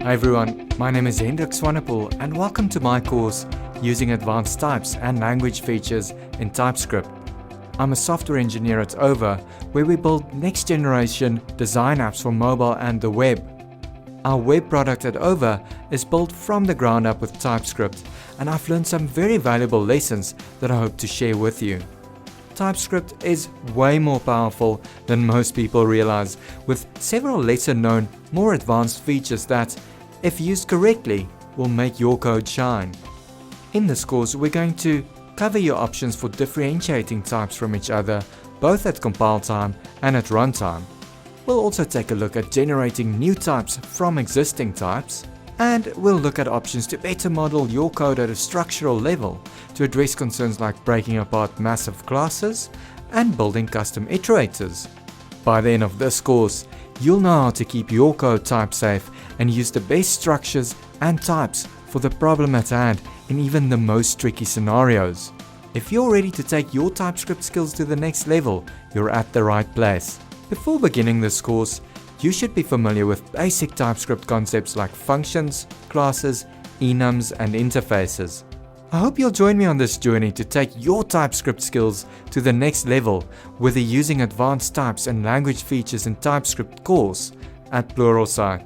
Hi everyone, my name is Hendrik Swanepoel and welcome to my course Using Advanced Types and Language Features in TypeScript. I'm a software engineer at Over, where we build next-generation design apps for mobile and the web. Our web product at Over is built from the ground up with TypeScript, and I've learned some very valuable lessons that I hope to share with you. TypeScript is way more powerful than most people realize, with several lesser-known, more advanced features that, if used correctly, will make your code shine. In this course, we're going to cover your options for differentiating types from each other, both at compile time and at runtime. We'll also take a look at generating new types from existing types, and we'll look at options to better model your code at a structural level to address concerns like breaking apart massive classes and building custom iterators. By the end of this course, you'll know how to keep your code type safe and use the best structures and types for the problem at hand in even the most tricky scenarios. If you're ready to take your TypeScript skills to the next level, you're at the right place. Before beginning this course, you should be familiar with basic TypeScript concepts like functions, classes, enums, and interfaces. I hope you'll join me on this journey to take your TypeScript skills to the next level with the Using Advanced Types and Language Features in TypeScript course at Pluralsight.